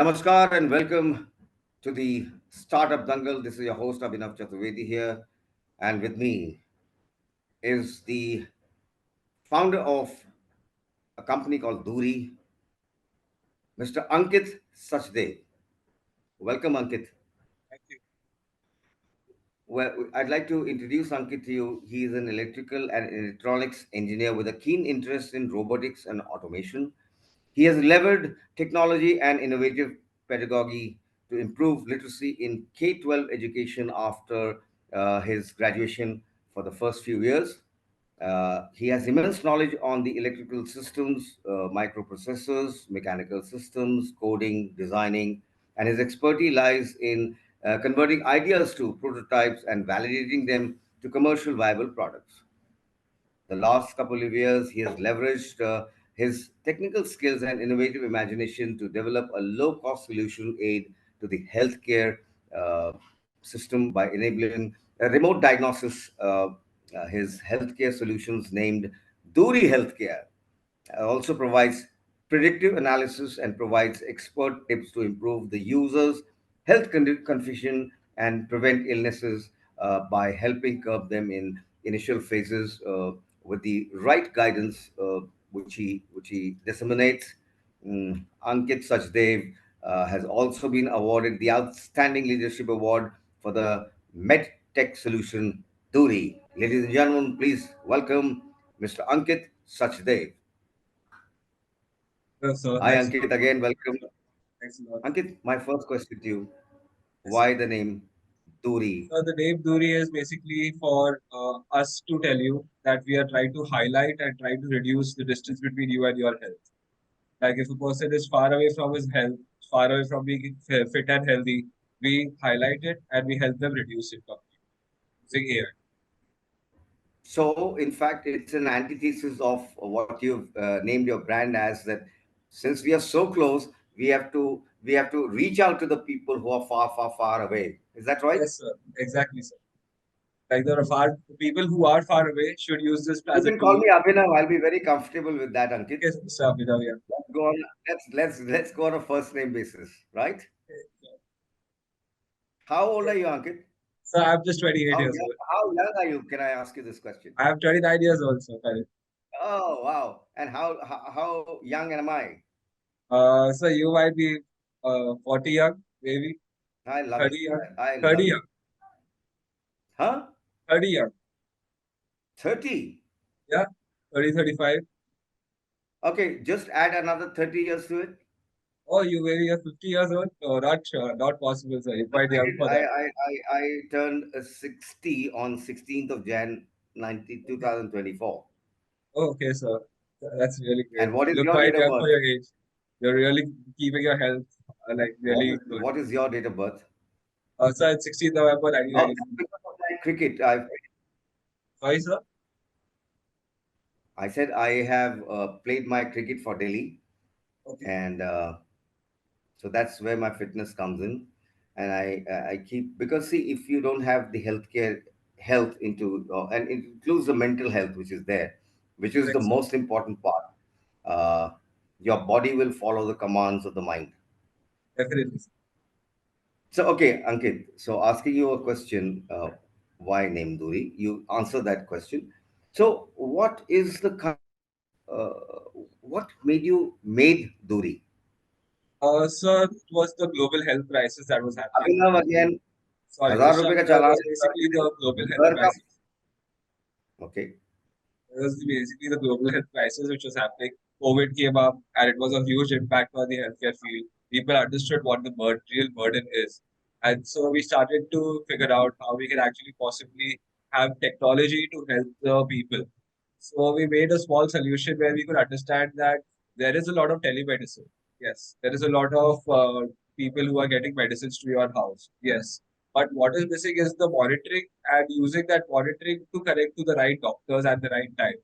Namaskar and welcome to the Startup Dangal. This is your host Abhinav Chaturvedi here, and with me is the founder of a company called Duri, Mr. Ankit Sachdev. Welcome, Ankit. Thank you. Well, I'd like to introduce Ankit to you. He is an electrical and electronics engineer with a keen interest in robotics and automation. He has leveraged technology and innovative pedagogy to improve literacy in K 12 education after his graduation for the first few years. He has immense knowledge on the electrical systems, microprocessors, mechanical systems, coding, designing, and his expertise lies in converting ideas to prototypes and validating them to commercial viable products. The last couple of years, he has leveraged his technical skills and innovative imagination to develop a low cost solution aid to the healthcare system by enabling remote diagnosis. His healthcare solutions named Duri Healthcare also provides predictive analysis and provides expert tips to improve the user's health confusion and prevent illnesses by helping curb them in initial phases with the right guidance which he disseminates. Ankit Sachdev has also been awarded the Outstanding Leadership Award for the Med Tech Solution Duri. Ladies and gentlemen, please welcome Mr. Ankit Sachdev. So Hi, thanks a Ankit, lot. again. Welcome. Thanks a lot. Ankit, my first question to you, Yes. why the name Duri? So the name Duri is basically for us to tell you that we are trying to highlight and try to reduce the distance between you and your health. Like if a person is far away from his health, far away from being fit and healthy, we highlight it and we help them reduce it completely using AI. So, in fact, it's an antithesis of what you've named your brand as, that since we are so close, we have to reach out to the people who are far, far, far away. Is that right? Yes, sir. Exactly, sir. Like the far people who are far away should use this You as a can call tool. me Abhinav. I'll be very comfortable with that, Ankit. Yes, Mr. Abhinav, yeah. Let's go on. Let's go on a first name basis, right? How old are you, Ankit? So I'm just 28 How years young, old. how young are you? Can I ask you this question? I am 29 years old, sir. Correct. Oh, wow. And how young am I? So you might be 40 young, maybe I love 30 it. young, I 30 love it. young, Huh? 30 young. 30. Yeah, 30, 35. Okay, just add another 30 years to it. Oh, you maybe are 50 years old? No, not sure. Not possible, sir. You're quite I young did. for that. I turned 60 on 16th of Jan 90, Okay. 2024. Oh, okay, sir. That's really great. And what You is look your quite date of young for birth? your age. You're really keeping your health like really good. What is your date of birth? So it's 16th November Oh, 1993. because of my cricket. Sorry, sir. I said I have played my cricket for Delhi, Okay. and so that's where my fitness comes in. And I keep, because see, if you don't have the healthcare health into and it includes the mental health which is there, which is the Correct, sir. most important part, uh, your body will follow the commands of the mind. Definitely, sir. So okay, Ankit, so asking you a question, why name Duri, you answer that question. So what is the what made you made Duri? Sir, it was the global health crisis that was happening. Abhinav again, Sorry, 1,000 रुपए का Mr. Abhinav, it challan was basically the global health घर का. crisis. Okay. It was basically the global health crisis which was happening. COVID came up and it was a huge impact on the healthcare field. People understood what the real burden is. And so we started to figure out how we can actually possibly have technology to help the people. So we made a small solution where we could understand that there is a lot of telemedicine. Yes, there is a lot of people who are getting medicines to your house. Yes, but what is missing is the monitoring and using that monitoring to connect to the right doctors at the right time.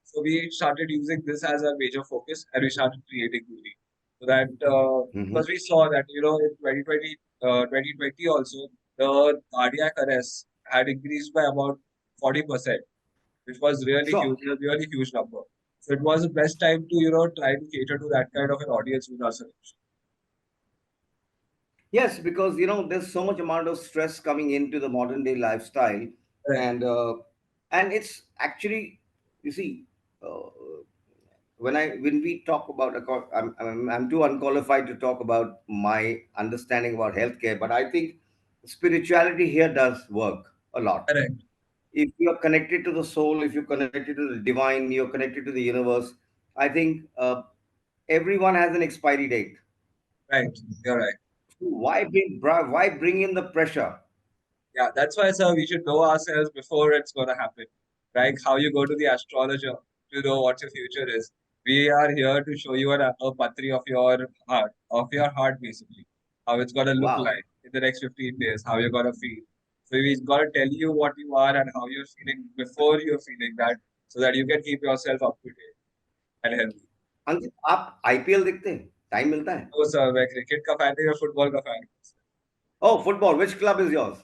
So we started using this as a major focus and we started creating Guli. So that Mm-hmm. because we saw that, in 2020 also, the cardiac arrests had increased by about 40%, which was really Sure. huge, a really huge number. So it was the best time to, try to cater to that kind of an audience with our solution. Yes, because there's so much amount of stress coming into the modern day lifestyle, Correct, and uh, and it's actually, you see, uh, when we talk about, I'm too unqualified to talk about my understanding about healthcare, but I think spirituality here does work a lot. correct, If you're connected to the soul, if you're connected to the divine, you're connected to the universe. I think everyone has an expiry date. right. You're right. Why bring in the pressure? Yeah, that's why, sir, we should know ourselves before it's going to happen. Like how you go to the astrologer to know what your future is. We are here to show you a patri of your heart, basically, how it's going to look Wow. like in the next 15 days, how you're going to feel. So we've got to tell you what you are and how you're feeling before you're feeling that, so that you can keep yourself up to date and healthy. अंकित आप IPL देखते हैं time मिलता है So, sir, मैं cricket का fan है या football का fan? Oh, football, which club is yours?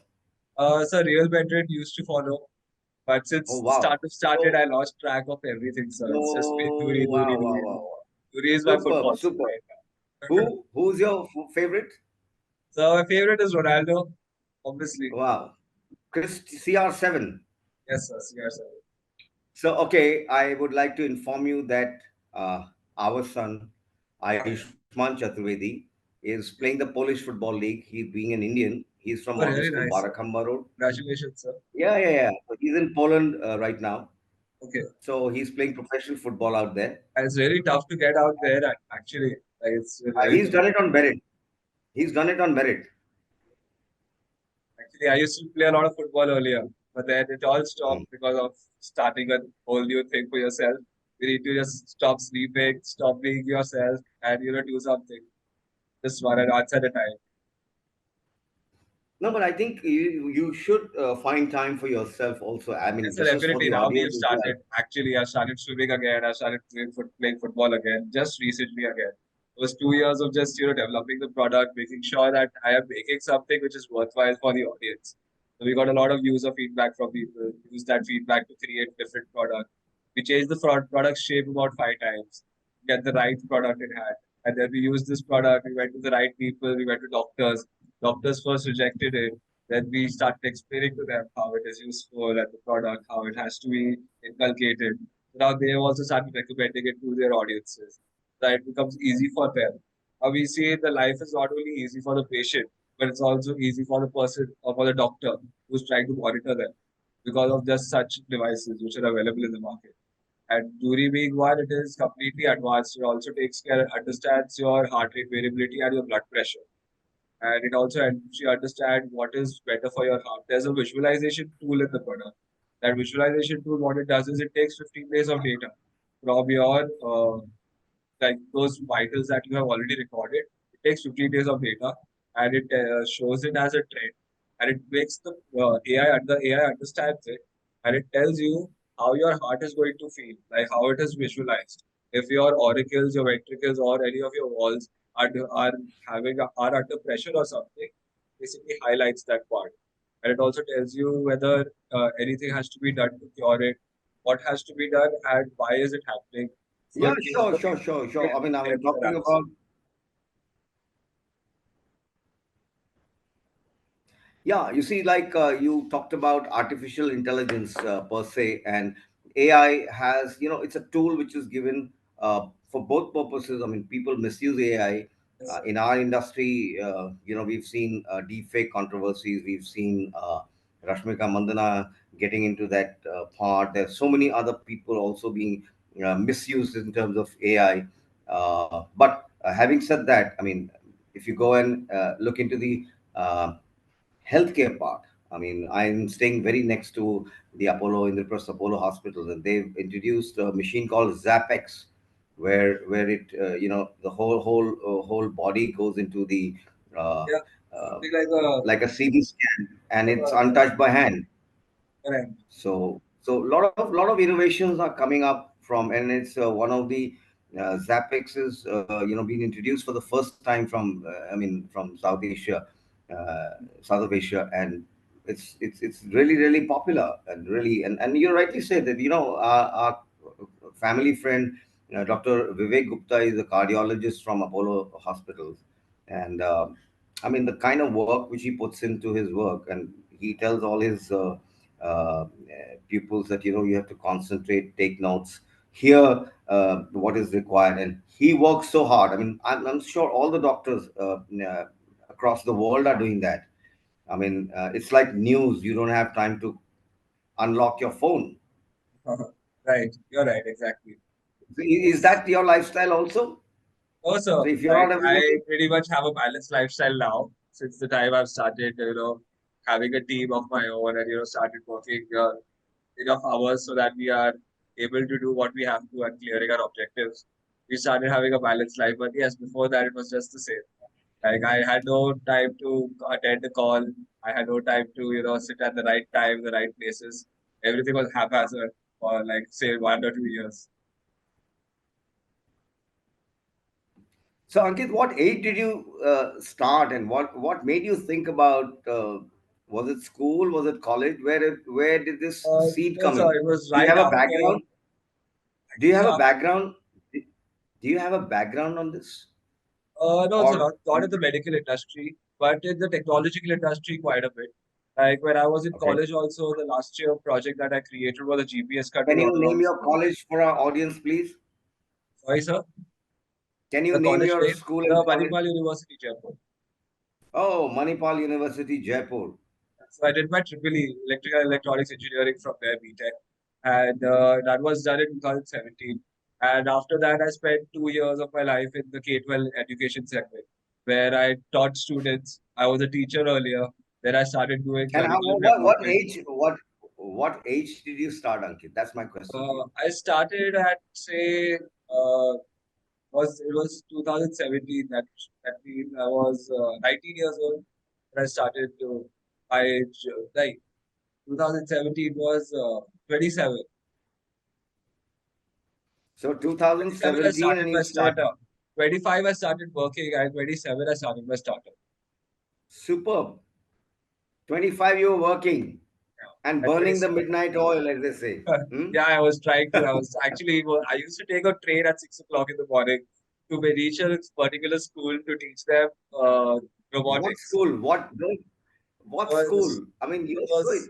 Sir, Real Madrid used to follow. But Oh, since wow. startup started, Oh, I lost track of everything, sir. It's just been oh, Duri, Duri, wow, wow, Duri, wow, Duri. wow. Duri is my Superb, football sir superb. right now. Who's your favorite? So my favorite is Ronaldo, obviously. Wow. Chris CR7. Yes, sir. Yes, sir. So, okay, I would like to inform you that our son, Ayushman Chaturvedi, is playing the Polish Football League. He, being an Indian, he's from Oh, model really school nice, sir. Barakhamba Road. Congratulations, sir. Yeah, yeah, yeah. So he's in Poland right now. Okay. So he's playing professional football out there. And it's really tough to get out there, actually. Like, it's really He's tough. done it on merit. He's done it on merit. Actually, I used to play a lot of football earlier, but then it all Mm. stopped because of starting a whole new thing for yourself. You need to just stop sleeping, stop being yourself, and do something. Just one and once at a time. No, but I think you should find time for yourself also. I mean, Yes, sir, this is for definitely. the Now we have audience as well. started. Actually, I started swimming again. I started playing football again, just recently again. It was 2 years of just developing the product, making sure that I am making something which is worthwhile for the audience. So we got a lot of user feedback from people. Use that feedback to create different products. We changed the product shape about 5 times, get the right product in hand, and then we used this product. We went to the right people. We went to doctors. Doctors first rejected it, then we started explaining to them how it is useful and the product, how it has to be inculcated. Now they have also started recommending it to their audiences. That it becomes easy for them. Now we see the life is not only easy for the patient, but it's also easy for the person or for the doctor who's trying to monitor them because of just such devices which are available in the market. And Duri being one, it is completely advanced. It also takes care, understands your heart rate variability and your blood pressure, and it also helps you understand what is better for your heart. There's a visualization tool in the product. That visualization tool, what it does is it takes 15 days of data from your like those vitals that you have already recorded. It takes 15 days of data and it shows it as a trend, and it makes the AI understands it, and it tells you how your heart is going to feel, like how it is visualized. If your auricles, your ventricles, or any of your walls are are under pressure or something, basically highlights that part, and it also tells you whether anything has to be done to cure it, what has to be done, and why is it happening. So Yeah, it gives sure, the sure, sure, sure. I mean, I'm therapy talking analysis. about. Yeah, you see, like you talked about artificial intelligence per se, and AI has, it's a tool which is given for both purposes. I mean, people misuse AI. Yes, sir. In our industry, we've seen deepfake controversies. We've seen Rashmika Mandana getting into that part. There's so many other people also being misused in terms of AI. But having said that, I mean, if you go and look into the uh, healthcare part. I mean, I'm staying very next to the Apollo Indraprasth Apollo hospitals, and they've introduced a machine called ZapX, where it the whole body goes into the uh, Yeah, uh, something like a like a CT scan, and it's uh, untouched by hand. correct. So lot of innovations are coming up from, and it's one of the Zapex is being introduced for the first time from from South Asia, South of Asia, and it's really popular, and really, and you rightly said that our family friend Dr. Vivek Gupta is a cardiologist from Apollo hospitals, and I mean, the kind of work which he puts into his work, and he tells all his pupils that you have to concentrate, take notes, hear what is required, and he works so hard. I mean, I'm sure all the doctors across the world are doing that. I mean, it's like news. You don't have time to unlock your phone. Right, you're right, exactly. So is Yes. that your lifestyle also? Also, So if you're like not I available, pretty much have a balanced lifestyle now since the time I've started, having a team of my own and started working enough hours so that we are able to do what we have to and clearing our objectives. We started having a balanced life, but yes, before that it was just the same. Like I had no time to attend a call. I had no time to sit at the right time, the right places. Everything was haphazard for like say 1 or 2 years. so Ankit, what age did you start, and what made you think about? Was it school? Was it college? Where did this seed come So in? it was Do you right have a after. background? Do you have a So background? Do you have a background on this? no, so Or not in the medical industry, but in the technological industry quite a bit. Like when I was in okay, college, also the last year project that I created was a GPS can control you name autonomous your school. college for our audience, please? Sorry, sir. Can you The name college your name, school and the college? Manipal University, Jaipur. Oh, Manipal University, Jaipur. So I did my triple E, electrical and electronics engineering from there, BTech, and that was done in 2017. And after that, I spent 2 years of my life in the K-12 education segment, where I taught students. I was a teacher earlier. Then I started doing And how, curriculum what development. age? What age did you start, Ankit? That's my question to you. I started at say it was 2017. That means I was 19 years old when I started to. Like 2017 was 27. So 27 I 2017, and started you my said startup. 25 I started working, and 27 I started my startup. superb. 25, you were working and Yeah. At burning the 27. midnight oil, as they say. Hmm? Yeah, I was trying to. I was actually. I used to take a train at 6 o'clock in the morning to reach a particular school to teach them What robotics. school? What So school? I mean, it you're so. was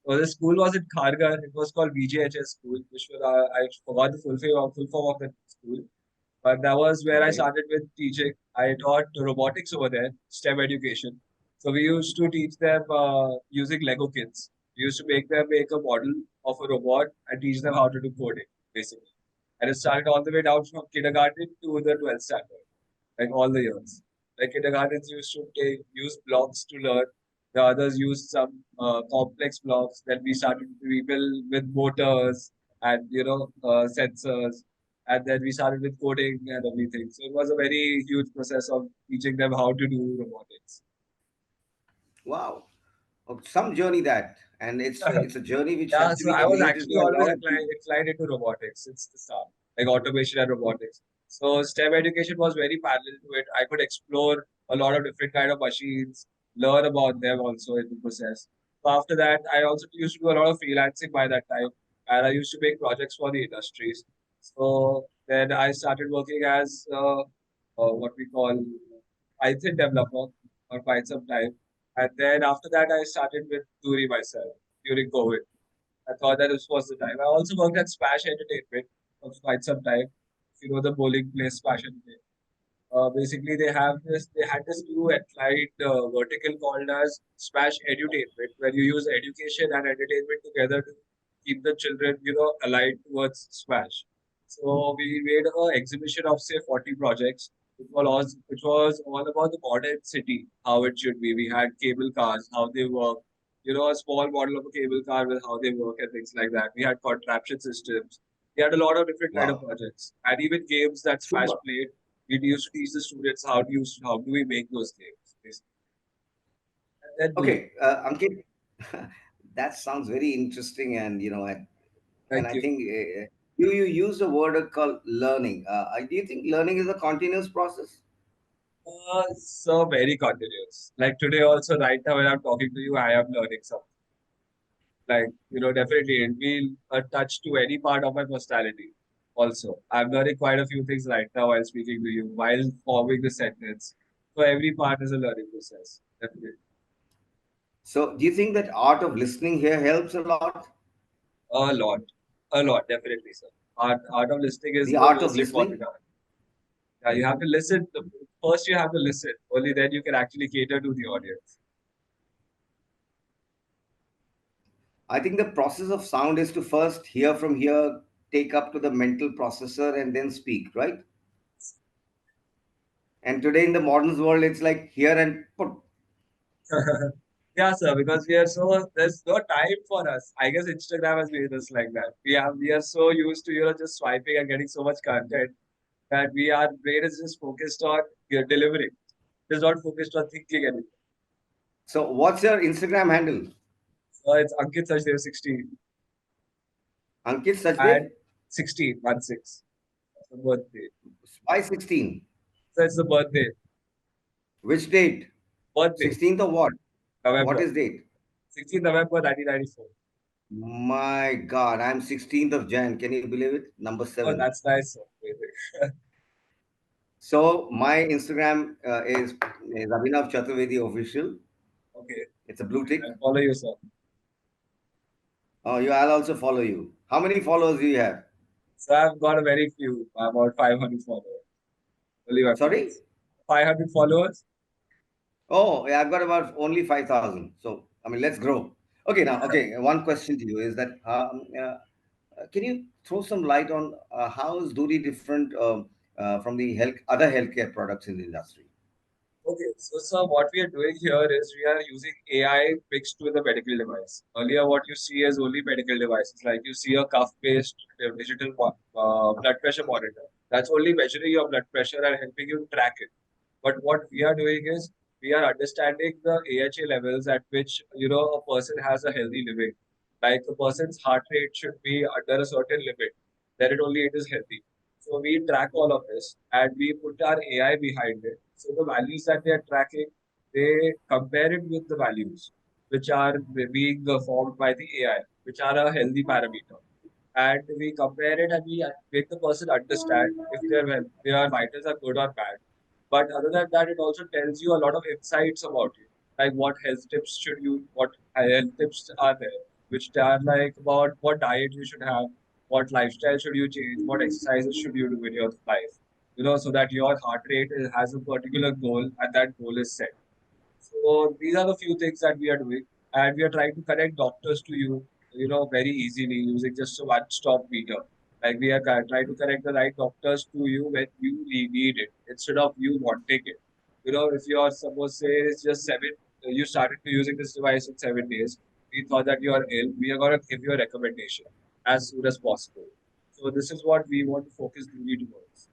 well, the school was in Khargar. It was called BJHS School, which was I forgot the full form of the school. But that was where I Okay. started with teaching. I taught robotics over there, STEM education. So we used to teach them using Lego kits. We used to make a model of a robot and teach them how to do coding, basically. And it started all the way down from kindergarten to the 12th standard, like all the years. Like kindergartens used to use blocks to learn. The others used some complex blocks. Then we started to rebuild with motors and sensors, and then we started with coding and everything. So it was a very huge process of teaching them how to do robotics. Wow. Some journey that, and it's a journey which Yeah, has to so be I was completed actually by a always lot of people. inclined into robotics since the start, like automation and robotics. So STEM education was very parallel to it. I could explore a lot of different kind of machines, learn about them also in the process. So after that, I also used to do a lot of freelancing by that time, and I used to make projects for the industries. So then I started working as what we call Python developer for quite some time. And then after that, I started with Turi myself during COVID. I thought that this was the time. I also worked at Splash Entertainment for quite some time. If you know the bowling place, Splash Entertainment. Basically, they had this new applied vertical called as Smash Edutainment, where you use education and entertainment together to keep the children, aligned towards Smash. So we made an exhibition of say 40 projects, which was all about the modern city, how it should be. We had cable cars, how they work, a small model of a cable car with how they work and things like that. We had contraption systems. We had a lot of different kind of Wow. projects, and even games that Smash Super. played we used to teach the students how do we make those games, basically. And then boom. Okay, Ankit, that sounds very interesting, and and Thank I you. think you use a word called learning. Do you think learning is a continuous process? So very continuous. Like today also, right now when I'm talking to you, I am learning something. Like, definitely it will touch to any part of my personality. Also, I'm learning quite a few things right now while speaking to you, while forming the sentence. So every part is a learning process. Definitely. So, do you think that art of listening here helps a lot? A lot. A lot, definitely, sir. Art of listening is The the art of most listening? important art. Yeah, you have to listen. First, you have to listen. Only then you can actually cater to the audience. I think the process of sound is to first hear from here, take up to the mental processor, and then speak, right? And today in the modern world, it's like hear and put. Yeah, sir, because we are so there's no time for us. I guess Instagram has made us like that. We are so used to just swiping and getting so much content that our brain is just focused on delivering. It's not focused on thinking anything. So, what's your Instagram handle? So it's Ankit Sachdev 16 Ankit Sachdev? and 16, 1 6. That's the birthday. Why 16? So it's the birthday. Which date? Birthday. 16th of what? What November. is date? 16th November 1994. My God, I'm 16th of Jan. Can you believe it? Number Oh, 7. that's nice, sir. Amazing. So my Instagram is Abhinav Chaturvedi official. Okay. It's a blue tick. I'll follow you, sir. Oh, I'll also follow you. How many followers do you have? So I've got a very few, about 500 followers. Only my Sorry? friends. 500 followers? Oh, yeah, I've got about only 5,000. So, I mean, let's grow. Okay, now, okay, one question to you is that can you throw some light on how is Duri different from the other healthcare products in the industry? Okay, so sir, what we are doing here is we are using AI mixed with a medical device. Earlier, what you see is only medical devices, like you see a cuff-based digital blood pressure monitor. That's only measuring your blood pressure and helping you track it. But what we are doing is we are understanding the AHA levels at which a person has a healthy living. Like a person's heart rate should be under a certain limit, then it is healthy. So we track all of this and we put our AI behind it. So the values that they are tracking, they compare it with the values which are being formed by the AI, which are a healthy parameter. And we compare it and we make the person understand if their vitals are good or bad. But other than that, it also tells you a lot of insights about you, like what health tips are there, which are like about what diet you should have, what lifestyle should you change, what exercises should you do in your life, so that your heart rate has a particular goal and that goal is set. So these are the few things that we are doing, and we are trying to connect doctors to you, very easily using just a one-stop meter. Like we are trying to connect the right doctors to you when you need it, instead of you wanting it. If you are suppose say it's just you started to using this device in 7 days. We thought that you are ill. We are gonna give you a recommendation as soon as possible. So this is what we want to focus really towards.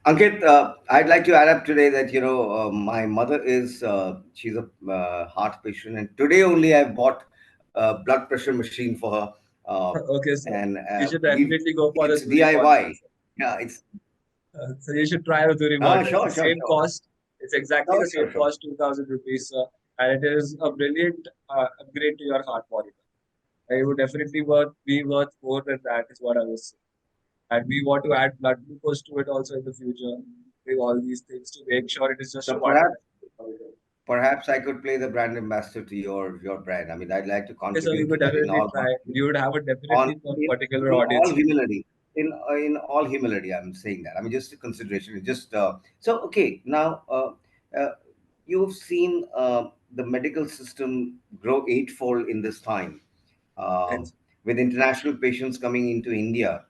Ankit, I'd like to add up today that my mother is she's a heart patient, and today only I bought a blood pressure machine for her, Okay, sir. and You should we've definitely go for the it's Duri DIY. podcast. Yeah, it's So you should try the Duri model. It's sure, the sure, same sure, cost. It's exactly sure, the sure, same sure. cost, 2,000 rupees, sir. And it is a brilliant upgrade to your heart monitor. It would definitely be worth more than that, is what I was saying. And we want to add blood glucose to it also in the future, with all these things to make sure it is just So a one perhaps time. perhaps I could play the brand ambassador to your brand. I mean, I'd like to Okay, so you contribute to could that in definitely all try. You would have a on definitely a particular in all audience for you. humility. In all humility, I'm saying that. I mean, just a consideration. Just so okay. Now, uh, you've seen the medical system grow eightfold in this time, Right. with international patients coming into India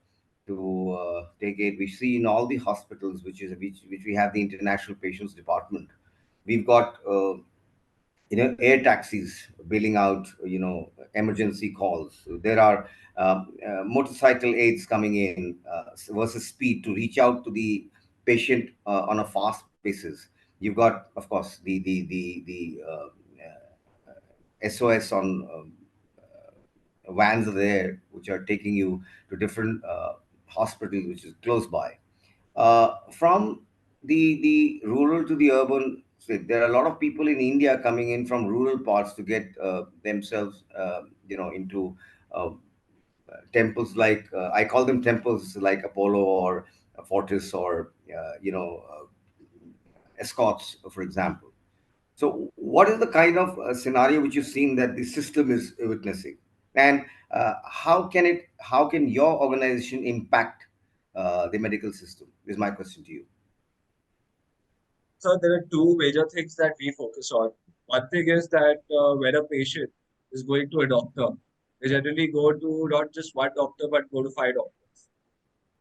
to take aid. We see in all the hospitals, which we have the international patients department. We've got air taxis bailing out emergency calls. There are motorcycle aids coming in versus speed to reach out to the patient on a fast basis. You've got, of course, the SOS on vans there which are taking you to different hospitals which is close by. From the rural to the urban, so there are a lot of people in India coming in from rural parts to get themselves, into uh, temples like I call them temples like Apollo or Fortis or escorts, for example. So, what is the kind of scenario which you've seen that the system is witnessing, and how can your organization impact the medical system? Is my question to you. So there are two major things that we focus on. One thing is that when a patient is going to a doctor, they generally go to not just one doctor but go to five doctors.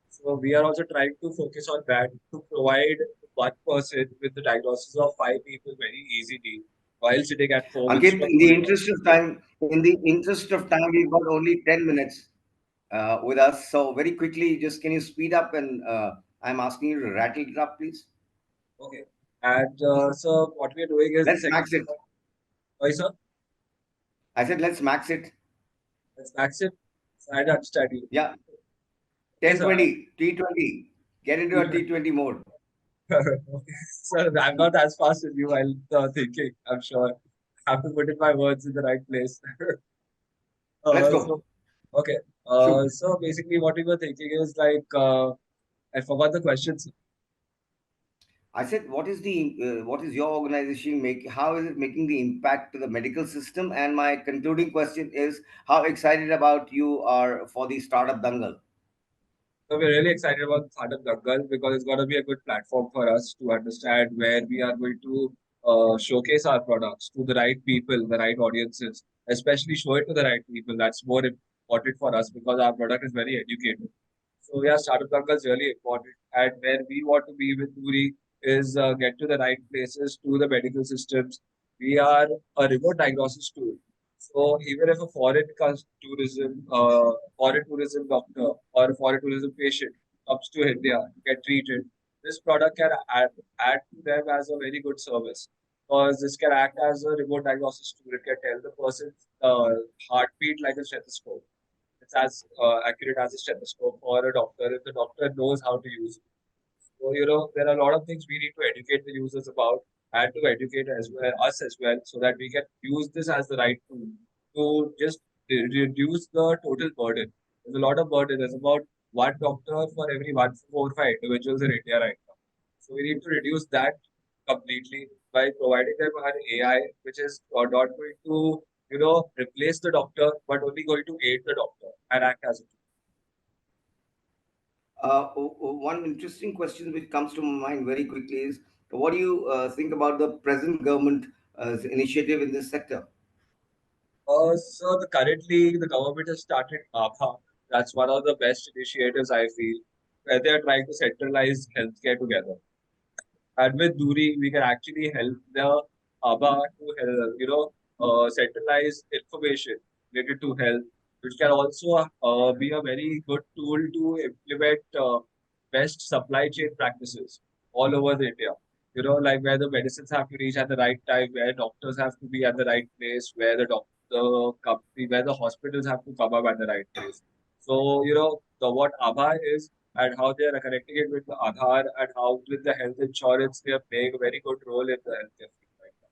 So we are also trying to focus on that to provide one person with the diagnosis of five people very easily while sitting at home Ankit, instead of in the going to interest of time, we've got only 10 minutes with us. So very quickly, just can you speed up and I'm asking you to rattle it up, please. okay. And so what we are doing is the Let's second max thing. it. Why, sir? I said let's max it. Let's max it. So I understand you. Yeah, Okay, ten sir. twenty T20. Get into a T20 mode. Okay. So I'm not as fast as you while thinking, I'm sure. I have to put in my words in the right place. Let's go. So, okay. Shoot. So basically, what we were thinking is like, I forgot the questions. I said, what is your organization make? How is it making the impact to the medical system? And my concluding question is, how excited about you are for the startup dangal? So we're really excited about Startup Dangal because it's going to be a good platform for us to understand where we are going to showcase our products to the right people, the right audiences, especially show it to the right people. That's more important for us because our product is very educated. So yeah, Startup Dangal is really important. And where we want to be with Turi is get to the right places, to the medical systems. We are a remote diagnosis tool. So even if a foreign tourism doctor or a foreign tourism patient comes to India to get treated, this product can add to them as a very good service. Because this can act as a remote diagnosis tool. It can tell the person's heartbeat like a stethoscope. It's as accurate as a stethoscope for a doctor if the doctor knows how to use it. So, there are a lot of things we need to educate the users about and to educate us as well, so that we can use this as the right tool to just reduce the total burden. There's a lot of burden. There's about one doctor for every 145 individuals in India right now. So we need to reduce that completely by providing them an AI, which is not going to, replace the doctor, but only going to aid the doctor and act as a tool. One interesting question which comes to my mind very quickly is, what do you think about the present government initiative in this sector? So currently the government has started ABHA. That's one of the best initiatives I feel, where they are trying to centralize healthcare together. And with Duri, we can actually help the ABHA to help, centralize information related to health, which can also be a very good tool to implement best supply chain practices all over the India. Like where the medicines have to reach at the right time, where doctors have to be at the right place, where the company, where the hospitals have to come up at the right place. So, the what ABHA is and how they are connecting it with the Aadhaar and how with the health insurance they are playing a very good role in the healthcare field right now.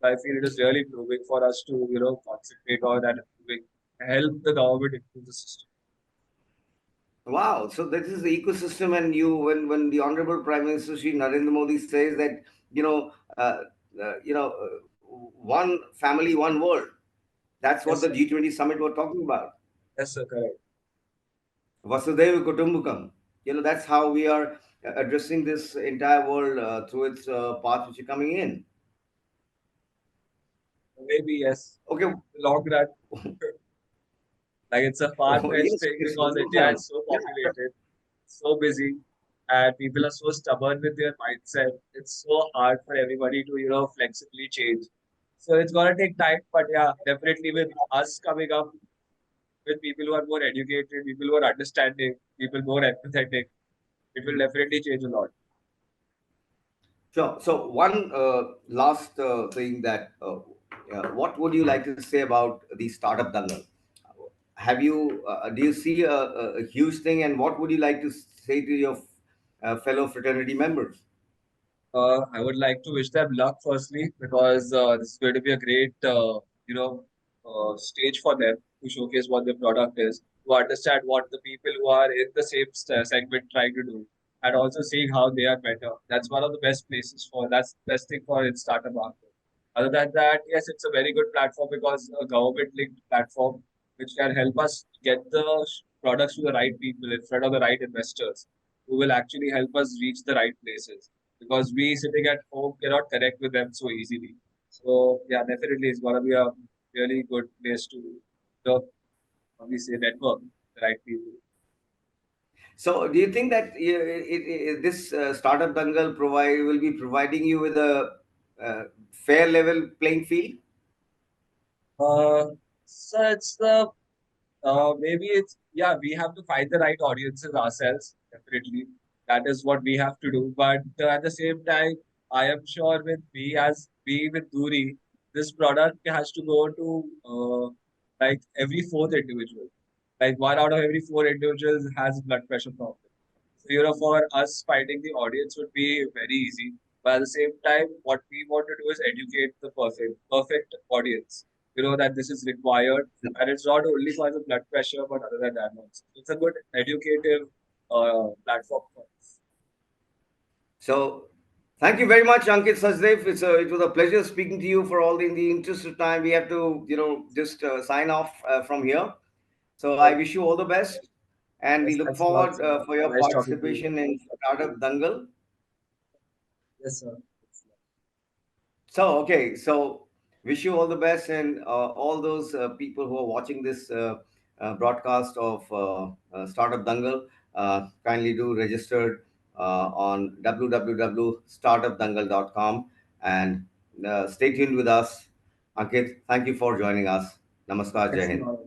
So I feel it is really proving for us to, concentrate on and improving, help the government improve the system. Wow! So this is the ecosystem, and when the Honorable Prime Minister Shri Narendra Modi says that you know, uh, one family, one world. That's what Yes, the sir. G20 summit were talking about. Yes, sir. Correct. Vasudhaiva Kutumbakam. That's how we are addressing this entire world through its path which are coming in. Maybe yes. Okay. Long run, like it's a Oh, far-fetched yes, thing yes, because long India run. is so Yeah. populated, so busy, and people are so stubborn with their mindset. It's so hard for everybody to, flexibly change. So it's gonna take time, but yeah, definitely with us coming up with people who are more educated, people who are understanding, people more empathetic, it will definitely change a lot. Sure. So one last thing that what would you like to say about the startup dangal? Have you do you see a huge thing, and what would you like to say to your fellow fraternity members? I would like to wish them luck firstly because this is going to be a great, stage for them to showcase what their product is, to understand what the people who are in the same segment trying to do, and also seeing how they are better. That's one of the best places for that's the best thing for in startup market. Other than that, yes, it's a very good platform because a government linked platform which can help us get the products to the right people in front of the right investors who will actually help us reach the right places because we sitting at home cannot connect with them so easily. So yeah, definitely it's gonna be a really good place to the how we say network the right people. So, do you think that this startup dangle provide will be providing you with a fair level playing field? Uh, so it's the maybe it's yeah we have to find the right audiences ourselves definitely that is what we have to do. But at the same time, I am sure with me as we with Duri, this product has to go to like every fourth individual. Like one out of every four individuals has blood pressure problem. So, for us, finding the audience would be very easy. But at the same time, what we want to do is educate the perfect audience. That this is required, and it's not only for the blood pressure, but other than that also. It's a good educative platform for us. So, thank you very much, Ankit Sachdev. It was a pleasure speaking to you. For all in the interest of time, we have to just sign off from here. So, I Okay. wish you all the best, and we Yes, look thanks a lot, forward sir. for your Nice talking to you. participation in Startup Dangal. Yes, sir. So, okay, so wish you all the best, and all those people who are watching this broadcast of Startup Dangal, kindly do register on www.startupdangal.com and stay tuned with us. Ankit, thank you for joining us. Namaskar, Jai Thanks a Hind. lot.